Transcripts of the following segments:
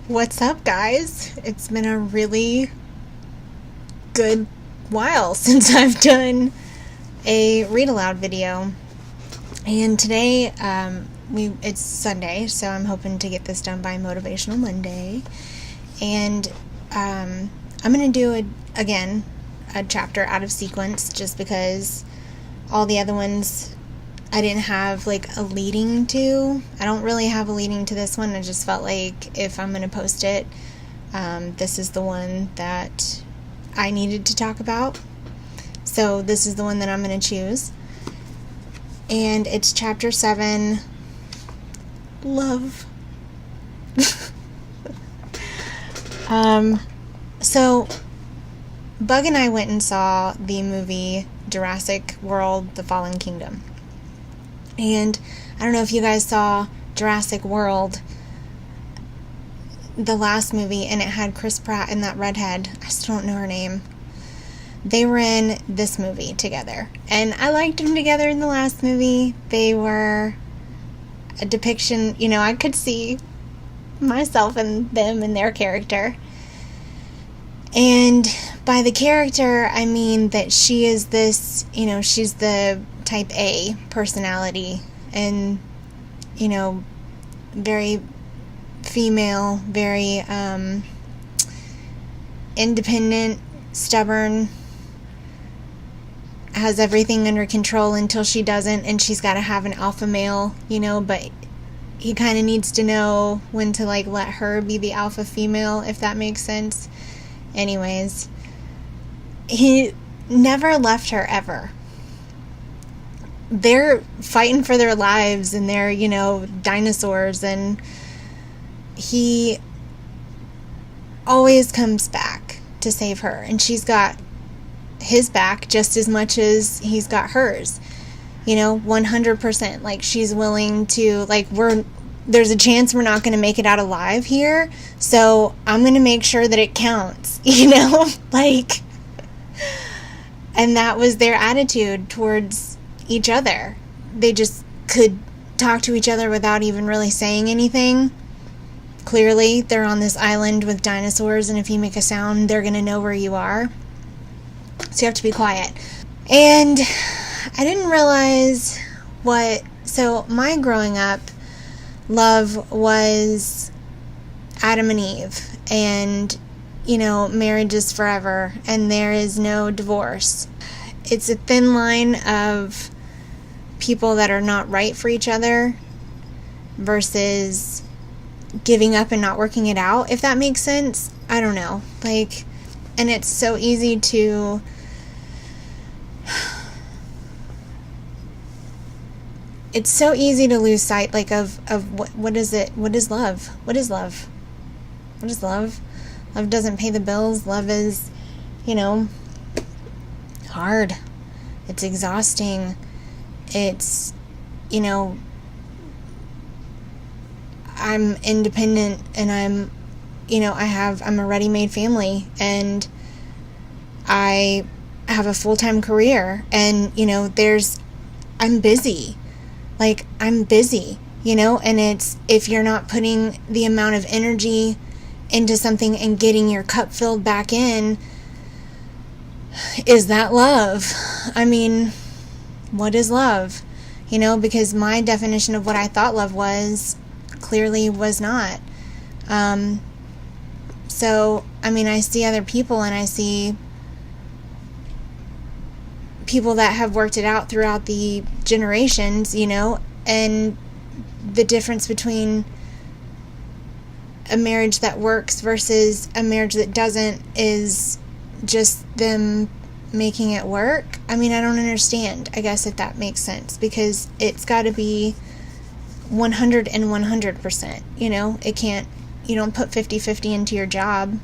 What's up, guys? It's been a really good while since I've done a read aloud video. And today, it's Sunday, so I'm hoping to get this done by Motivational Monday. And I'm going to do, a chapter out of sequence just because all the other ones I didn't have like a leading to. I don't really have a leading to this one. I just felt like if I'm going to post it, this is the one that I needed to talk about. So this is the one that I'm going to choose. And it's chapter 7, Love. So Bug and I went and saw the movie Jurassic World: The Fallen Kingdom. And I don't know if you guys saw Jurassic World, the last movie, and it had Chris Pratt and that redhead. I still don't know her name. They were in this movie together. And I liked them together in the last movie. They were a depiction, I could see myself and them and their character. And by the character, I mean that she is this, she's the type A personality and, very female, very independent, stubborn, has everything under control until she doesn't, and she's got to have an alpha male, but he kind of needs to know when to let her be the alpha female, if that makes sense. Anyways, he never left her ever. They're fighting for their lives and they're, dinosaurs, and he always comes back to save her, and she's got his back just as much as he's got hers, 100%. She's willing to, there's a chance we're not going to make it out alive here, so I'm going to make sure that it counts, and that was their attitude towards each other. They just could talk to each other without even really saying anything. Clearly, they're on this island with dinosaurs, and if you make a sound, they're going to know where you are. So you have to be quiet. And I didn't realize so my growing up, love was Adam and Eve, and, marriage is forever, and there is no divorce. It's a thin line of people that are not right for each other versus giving up and not working it out, if that makes sense. I don't know. And it's so easy to lose sight of what is it? What is love? What is love? What is love? Love doesn't pay the bills. Love is, hard. It's exhausting. It's, I'm independent, and I'm a ready-made family, and I have a full-time career, and, I'm busy. I'm busy, and it's, if you're not putting the amount of energy into something and getting your cup filled back in, is that love? I mean, what is love? Because my definition of what I thought love was clearly was not. So, I see other people, and I see people that have worked it out throughout the generations, and the difference between a marriage that works versus a marriage that doesn't is just them making it work. I don't understand, I guess, if that makes sense, because it's got to be 100 and 100%, it can't, you don't put 50-50 into your job,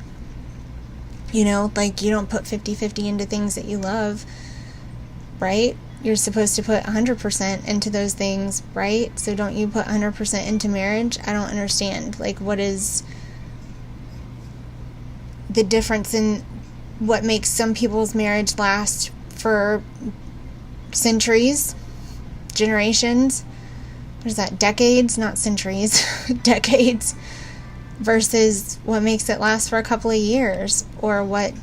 you don't put 50-50 into things that you love, right? You're supposed to put 100% into those things, right? So don't you put 100% into marriage? I don't understand. What is the difference in what makes some people's marriage last for centuries, generations? What is that? Decades? Not centuries. Decades. versus what makes it last for a couple of years, or what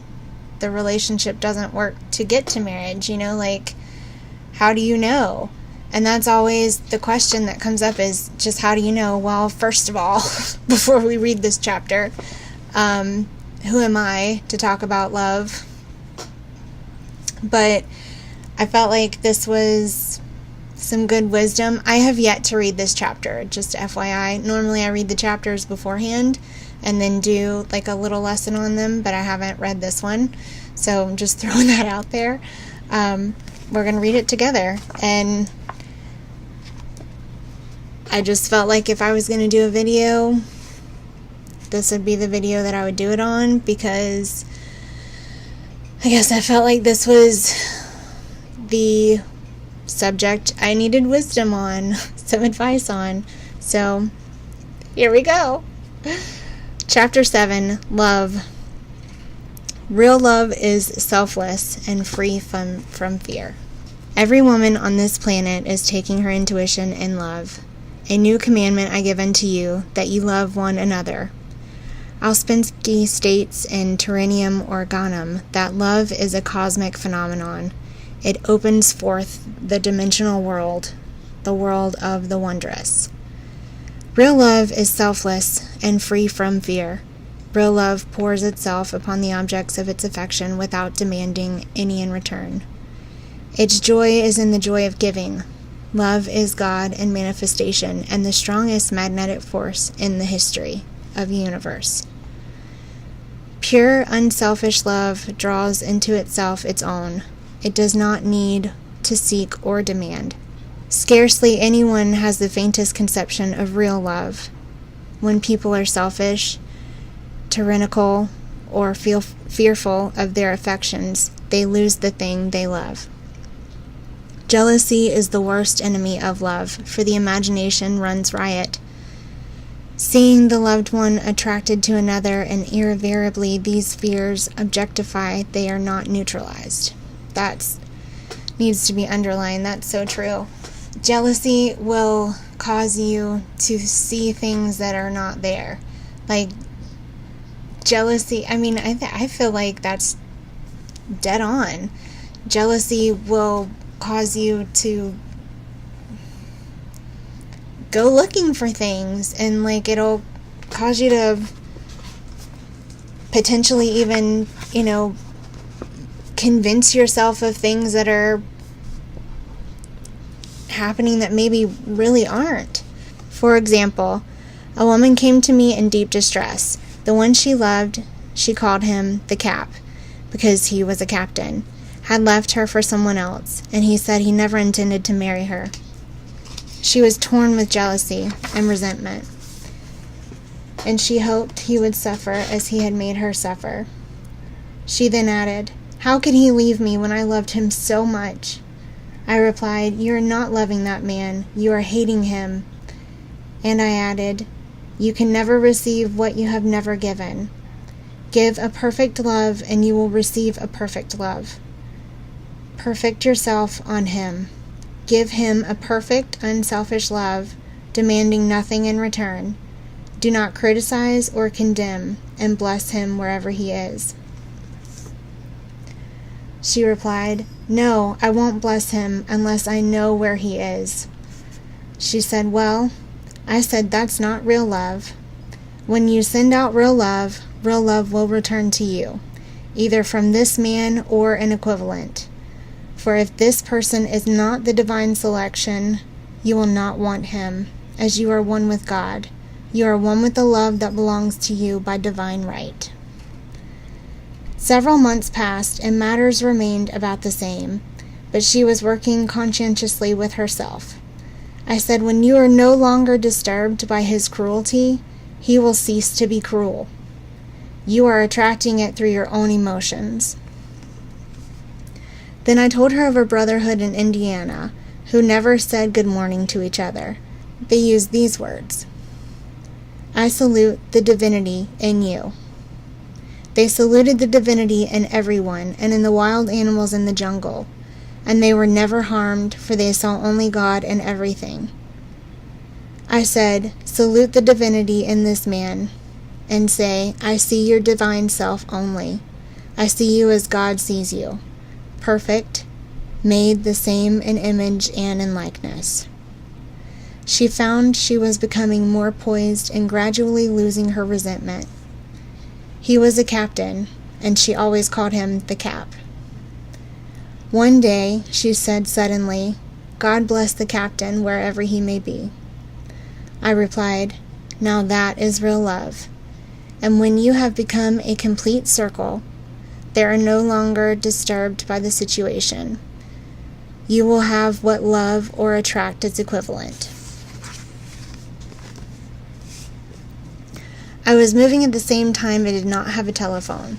the relationship doesn't work to get to marriage. Like, how do you know? And that's always the question that comes up, is just how do you know? Well, first of all, before we read this chapter, who am I to talk about love? But I felt like this was some good wisdom. I have yet to read this chapter, just FYI. Normally I read the chapters beforehand and then do like a little lesson on them, but I haven't read this one. So I'm just throwing that out there. We're going to read it together. And I just felt like if I was going to do a video, this would be the video that I would do it on, because I guess I felt like this was the subject I needed wisdom on, some advice on. So here we go. Chapter 7, Love. Real love is selfless and free from fear. Every woman on this planet is taking her intuition in love. A new commandment I give unto you, that ye love one another. Ouspensky states in Tyrannium Organum that love is a cosmic phenomenon. It opens forth the dimensional world, the world of the wondrous. Real love is selfless and free from fear. Real love pours itself upon the objects of its affection without demanding any in return. Its joy is in the joy of giving. Love is God in manifestation and the strongest magnetic force in the history of the universe. Pure, unselfish love draws into itself its own. It does not need to seek or demand. Scarcely anyone has the faintest conception of real love. When people are selfish, tyrannical, or feel fearful of their affections, they lose the thing they love. Jealousy is the worst enemy of love, for the imagination runs riot. Seeing the loved one attracted to another, and invariably these fears objectify, they are not neutralized. That needs to be underlined. That's so true. Jealousy will cause you to see things that are not there. Like, jealousy, I feel like that's dead on. Jealousy will cause you to go looking for things, and like it'll cause you to potentially even, convince yourself of things that are happening that maybe really aren't. For example, a woman came to me in deep distress. The one she loved, she called him the Cap, because he was a captain, had left her for someone else, and he said he never intended to marry her. She was torn with jealousy and resentment, and she hoped he would suffer as he had made her suffer. She then added, "How could he leave me when I loved him so much?" I replied, "You are not loving that man, you are hating him." And I added, "You can never receive what you have never given. Give a perfect love and you will receive a perfect love. Perfect yourself on him. Give him a perfect, unselfish love, demanding nothing in return. Do not criticize or condemn, and bless him wherever he is." She replied, "No, I won't bless him unless I know where he is." She said, "Well," I said, "that's not real love. When you send out real love will return to you, either from this man or an equivalent. For if this person is not the divine selection, you will not want him, as you are one with God. You are one with the love that belongs to you by divine right." Several months passed, and matters remained about the same, but she was working conscientiously with herself. I said, "When you are no longer disturbed by his cruelty, he will cease to be cruel. You are attracting it through your own emotions." Then I told her of a brotherhood in Indiana who never said good morning to each other. They used these words: "I salute the divinity in you." They saluted the divinity in everyone and in the wild animals in the jungle, and they were never harmed, for they saw only God in everything. I said, "Salute the divinity in this man." and say, I see your divine self only. I see you as God sees you, perfect, made the same in image and in likeness. She found she was becoming more poised and gradually losing her resentment. He was a captain, and she always called him the Cap. One day, she said suddenly, God bless the captain wherever he may be. I replied, now that is real love. And when you have become a complete circle, they are no longer disturbed by the situation. You will have what love or attract is equivalent. I was moving at the same time and did not have a telephone,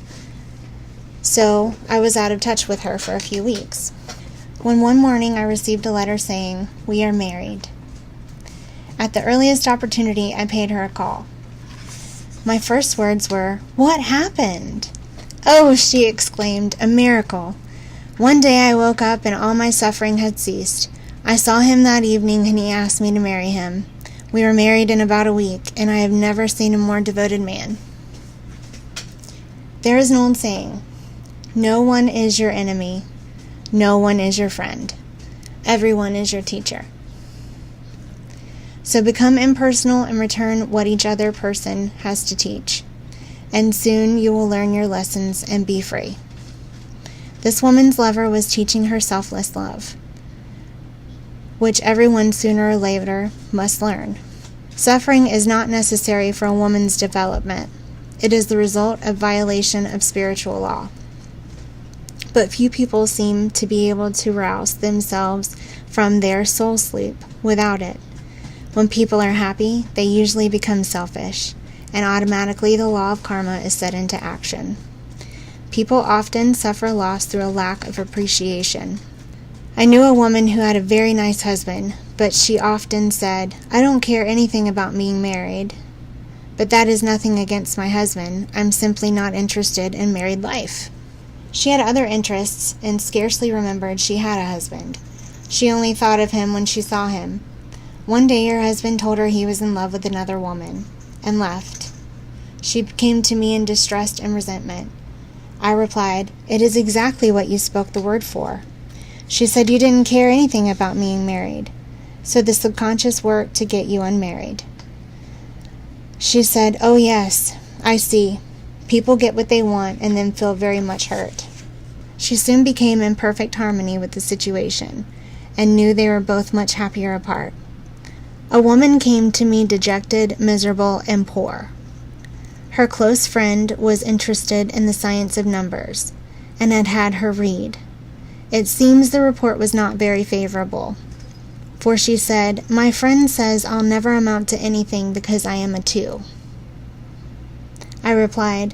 so I was out of touch with her for a few weeks. When one morning I received a letter saying, we are married. At the earliest opportunity, I paid her a call. My first words were, what happened? Oh, she exclaimed, a miracle. One day I woke up and all my suffering had ceased. I saw him that evening and he asked me to marry him. We were married in about a week, and I have never seen a more devoted man. There is an old saying, no one is your enemy, no one is your friend, everyone is your teacher. So become impersonal and return what each other person has to teach, and soon you will learn your lessons and be free. This woman's lover was teaching her selfless love, which everyone sooner or later must learn. Suffering is not necessary for a woman's development. It is the result of violation of spiritual law. But few people seem to be able to rouse themselves from their soul sleep without it. When people are happy, they usually become selfish, and automatically the law of karma is set into action. People often suffer loss through a lack of appreciation. I knew a woman who had a very nice husband, but she often said, I don't care anything about being married. But that is nothing against my husband. I'm simply not interested in married life. She had other interests and scarcely remembered she had a husband. She only thought of him when she saw him. One day her husband told her he was in love with another woman, and left. She came to me in distress and resentment. I replied, it is exactly what you spoke the word for. She said you didn't care anything about being married, so the subconscious worked to get you unmarried. She said, oh yes, I see. People get what they want and then feel very much hurt. She soon became in perfect harmony with the situation and knew they were both much happier apart. A woman came to me dejected, miserable, and poor. Her close friend was interested in the science of numbers and had had her read. It seems the report was not very favorable, for she said, my friend says I'll never amount to anything because I am a 2. I replied,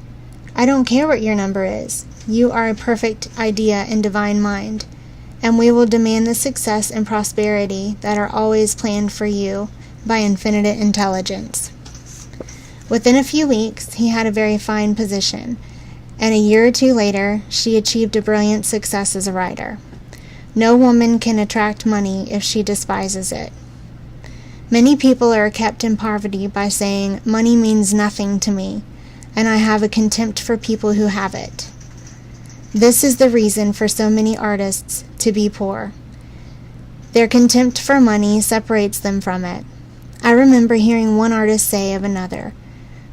I don't care what your number is. You are a perfect idea and divine mind, and we will demand the success and prosperity that are always planned for you by infinite intelligence. Within a few weeks, he had a very fine position, and a year or 2 later, she achieved a brilliant success as a writer. No woman can attract money if she despises it. Many people are kept in poverty by saying, money means nothing to me, and I have a contempt for people who have it. This is the reason for so many artists to be poor. Their contempt for money separates them from it. I remember hearing one artist say of another,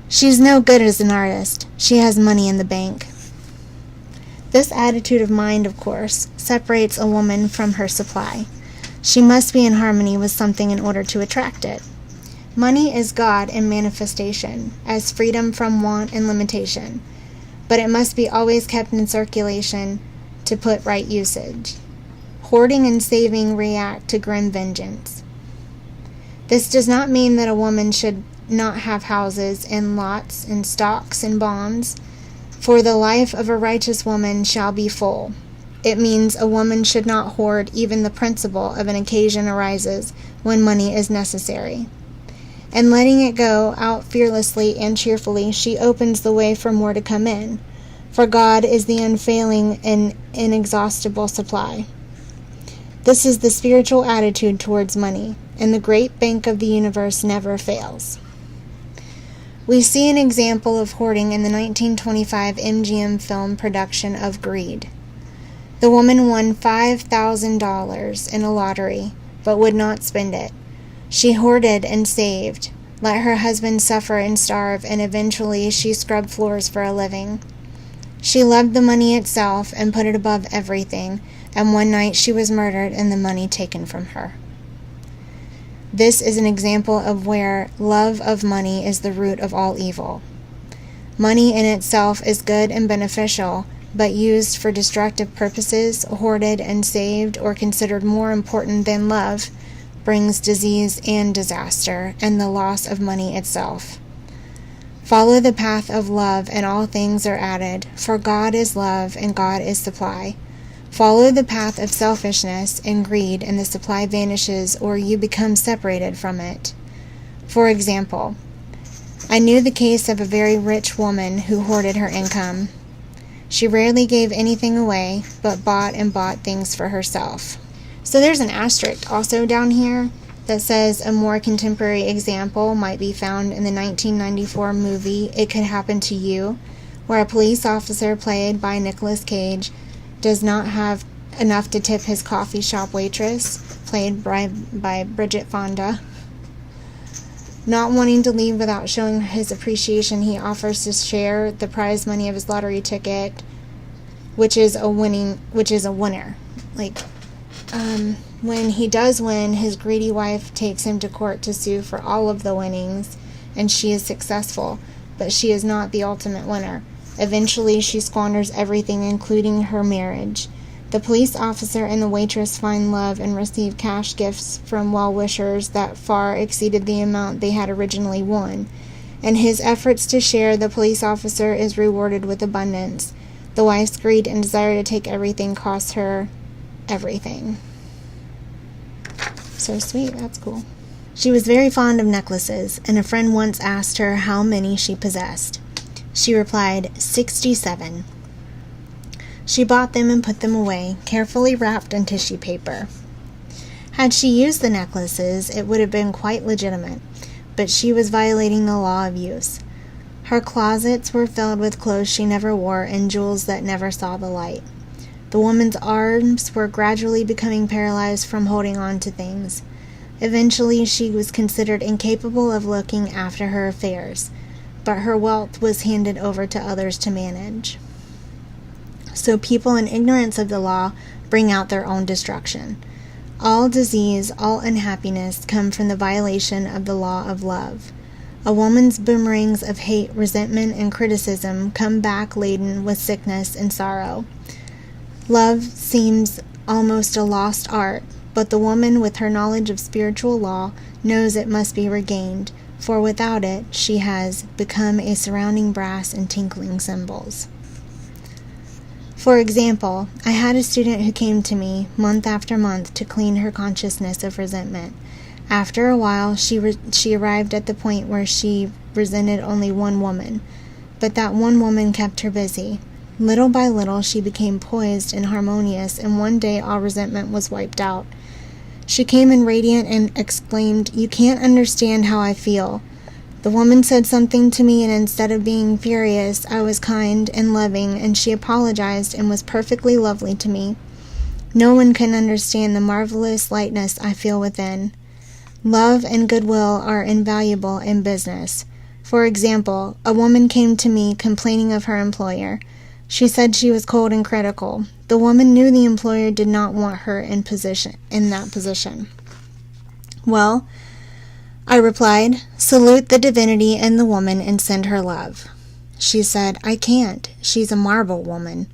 she's no good as an artist. She has money in the bank. This attitude of mind, of course, separates a woman from her supply. She must be in harmony with something in order to attract it. Money is God in manifestation, as freedom from want and limitation, but it must be always kept in circulation to put right usage. Hoarding and saving react to grim vengeance. This does not mean that a woman should not have houses and lots and stocks and bonds, for the life of a righteous woman shall be full. It means a woman should not hoard even the principle of an occasion arises when money is necessary. And letting it go out fearlessly and cheerfully, she opens the way for more to come in, for God is the unfailing and inexhaustible supply. This is the spiritual attitude towards money, and the great bank of the universe never fails. We see an example of hoarding in the 1925 MGM film production of Greed. The woman won $5,000 in a lottery, but would not spend it. She hoarded and saved, let her husband suffer and starve, and eventually she scrubbed floors for a living. She loved the money itself and put it above everything, and one night she was murdered and the money taken from her. This is an example of where love of money is the root of all evil. Money in itself is good and beneficial, but used for destructive purposes, hoarded and saved, or considered more important than love, brings disease and disaster, and the loss of money itself. Follow the path of love, and all things are added, for God is love, and God is supply. Follow the path of selfishness and greed, and the supply vanishes, or you become separated from it. For example, I knew the case of a very rich woman who hoarded her income. She rarely gave anything away, but bought things for herself. So there's an asterisk also down here that says a more contemporary example might be found in the 1994 movie It Could Happen to You, where a police officer played by Nicolas Cage does not have enough to tip his coffee shop waitress, played by Bridget Fonda. Not wanting to leave without showing his appreciation, he offers to share the prize money of his lottery ticket, which is a winner. When he does win, his greedy wife takes him to court to sue for all of the winnings, and she is successful, but she is not the ultimate winner. Eventually, she squanders everything, including her marriage. The police officer and the waitress find love and receive cash gifts from well-wishers that far exceeded the amount they had originally won. In his efforts to share, the police officer is rewarded with abundance. The wife's greed and desire to take everything costs her everything. So sweet, that's cool. She was very fond of necklaces, and a friend once asked her how many she possessed. She replied, 67. She bought them and put them away, carefully wrapped in tissue paper. Had she used the necklaces, it would have been quite legitimate, but she was violating the law of use. Her closets were filled with clothes she never wore and jewels that never saw the light. The woman's arms were gradually becoming paralyzed from holding on to things. Eventually, she was considered incapable of looking after her affairs, but her wealth was handed over to others to manage. So people in ignorance of the law bring out their own destruction. All disease, all unhappiness come from the violation of the law of love. A woman's boomerangs of hate, resentment, and criticism come back laden with sickness and sorrow. Love seems almost a lost art, but the woman with her knowledge of spiritual law knows it must be regained, for without it she has become a surrounding brass and tinkling cymbals. For example, I had a student who came to me month after month to clean her consciousness of resentment. After a while, she arrived at the point where she resented only one woman, but that one woman kept her busy. Little by little, she became poised and harmonious, and one day all resentment was wiped out. She came in radiant and exclaimed, "You can't understand how I feel." The woman said something to me, and instead of being furious, I was kind and loving, and she apologized and was perfectly lovely to me. No one can understand the marvelous lightness I feel within. Love and goodwill are invaluable in business. For example, a woman came to me complaining of her employer. She said she was cold and critical. The woman knew the employer did not want her in that position. Well, I replied, "Salute the divinity in the woman and send her love." She said, "I can't. She's a marble woman."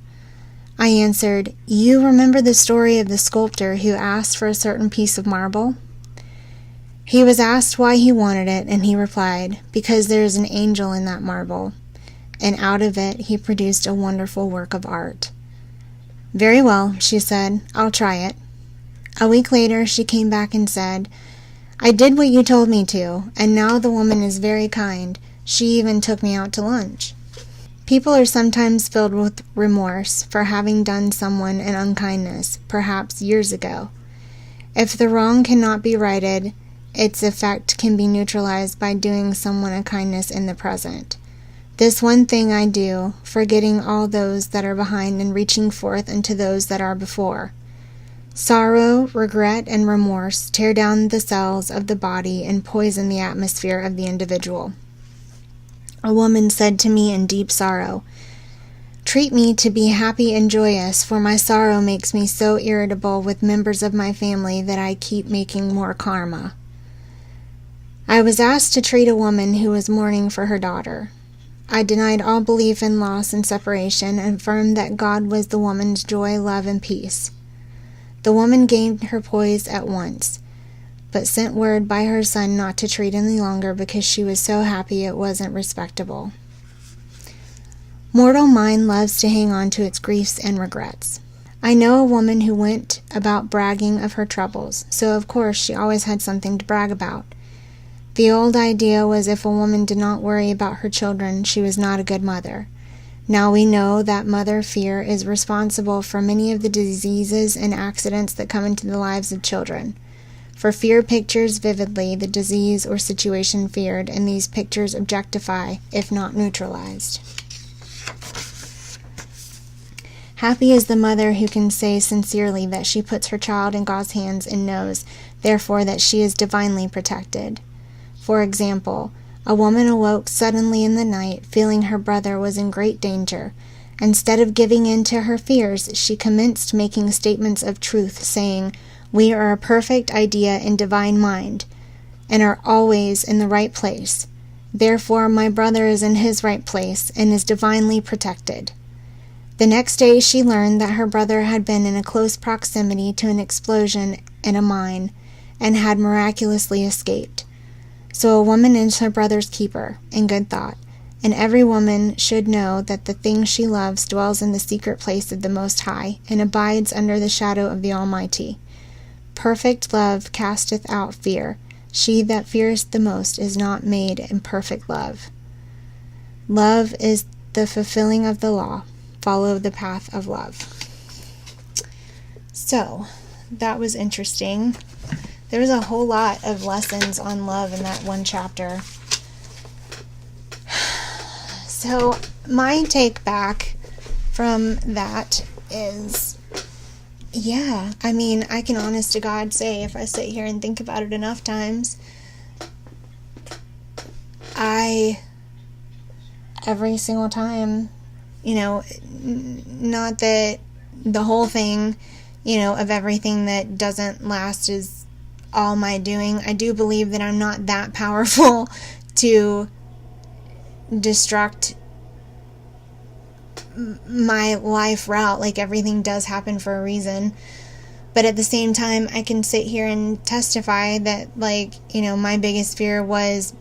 I answered, "You remember the story of the sculptor who asked for a certain piece of marble? He was asked why he wanted it, and he replied, 'Because there is an angel in that marble.' And out of it he produced a wonderful work of art." "Very well," she said, "I'll try it." A week later she came back and said, "I did what you told me to, and now the woman is very kind. She even took me out to lunch." People are sometimes filled with remorse for having done someone an unkindness, perhaps years ago. If the wrong cannot be righted its effect can be neutralized by doing someone a kindness in the present. This one thing I do, forgetting all those that are behind and reaching forth unto those that are before. Sorrow, regret, and remorse tear down the cells of the body and poison the atmosphere of the individual. A woman said to me in deep sorrow, "Treat me to be happy and joyous, for my sorrow makes me so irritable with members of my family that I keep making more karma." I was asked to treat a woman who was mourning for her daughter. I denied all belief in loss and separation and affirmed that God was the woman's joy, love, and peace. The woman gained her poise at once, but sent word by her son not to treat any longer because she was so happy it wasn't respectable. Mortal mind loves to hang on to its griefs and regrets. I know a woman who went about bragging of her troubles, so of course she always had something to brag about. The old idea was if a woman did not worry about her children, she was not a good mother. Now we know that mother fear is responsible for many of the diseases and accidents that come into the lives of children. For fear pictures vividly the disease or situation feared, and these pictures objectify, if not neutralized. Happy is the mother who can say sincerely that she puts her child in God's hands and knows, therefore, that she is divinely protected. For example, a woman awoke suddenly in the night, feeling her brother was in great danger. Instead of giving in to her fears, she commenced making statements of truth, saying, "We are a perfect idea in divine mind, and are always in the right place. Therefore, my brother is in his right place, and is divinely protected." The next day she learned that her brother had been in a close proximity to an explosion in a mine, and had miraculously escaped. So a woman is her brother's keeper, in good thought, and every woman should know that the thing she loves dwells in the secret place of the Most High, and abides under the shadow of the Almighty. Perfect love casteth out fear. She that feareth the most is not made in perfect love. Love is the fulfilling of the law. Follow the path of love. So, that was interesting. There was a whole lot of lessons on love in that one chapter. So, my take back from that is, I can honest to God say, if I sit here and think about it enough times, every single time, not that the whole thing, of everything that doesn't last is all my doing. I do believe that I'm not that powerful to destruct my life route. Like, everything does happen for a reason. But at the same time, I can sit here and testify that, my biggest fear was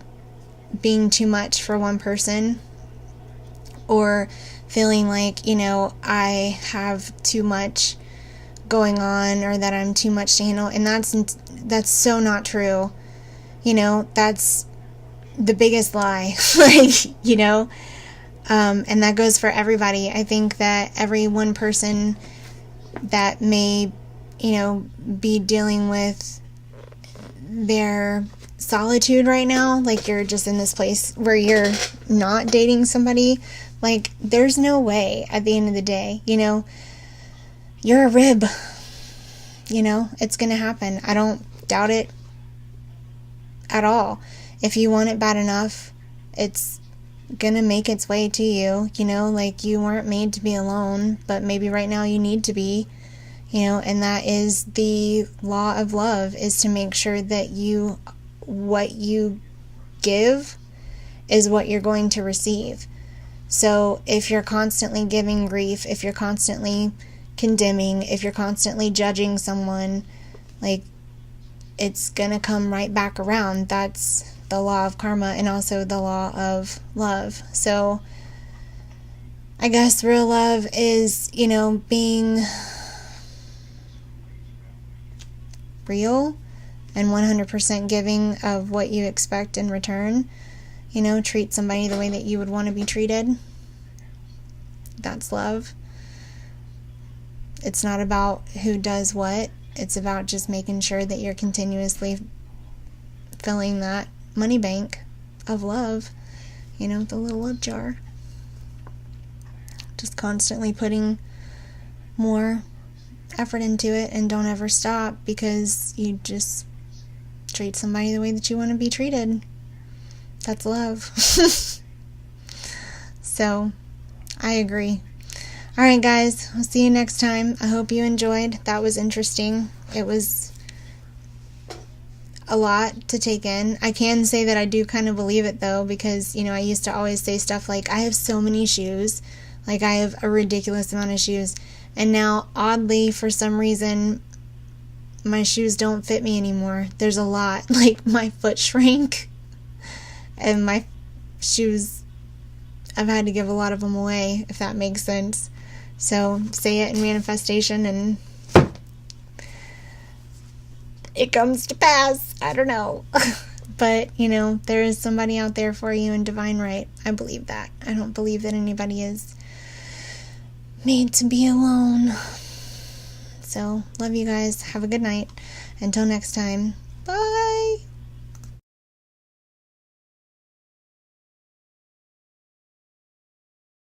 being too much for one person, or feeling like, I have too much going on, or that I'm too much to handle. And that's so not true. That's the biggest lie. And that goes for everybody. I think that every one person that may, be dealing with their solitude right now, like you're just in this place where you're not dating somebody, there's no way at the end of the day, you're a rib, it's gonna happen. I don't doubt it at all. If you want it bad enough, it's gonna make its way to you, you weren't made to be alone, but maybe right now you need to be, and that is the law of love, is to make sure that what you give is what you're going to receive. So if you're constantly giving grief, if you're constantly condemning, if you're constantly judging someone, it's gonna come right back around. That's the law of karma, and also the law of love. So I guess real love is, being real and 100% giving of what you expect in return. Treat somebody the way that you would want to be treated. That's love. It's not about who does what. It's about just making sure that you're continuously filling that money bank of love, the little love jar. Just constantly putting more effort into it, and don't ever stop, because you just treat somebody the way that you want to be treated. That's love. So, I agree. Alright guys, I'll see you next time. I hope you enjoyed. That was interesting. It was a lot to take in. I can say that I do kind of believe it though, because, I used to always say stuff like, I have so many shoes. Like, I have a ridiculous amount of shoes. And now, oddly, for some reason, my shoes don't fit me anymore. There's a lot. Like, my foot shrank. And my shoes, I've had to give a lot of them away, if that makes sense. So, say it in manifestation and it comes to pass. I don't know. But, there is somebody out there for you in divine right. I believe that. I don't believe that anybody is made to be alone. So, love you guys. Have a good night. Until next time. Bye.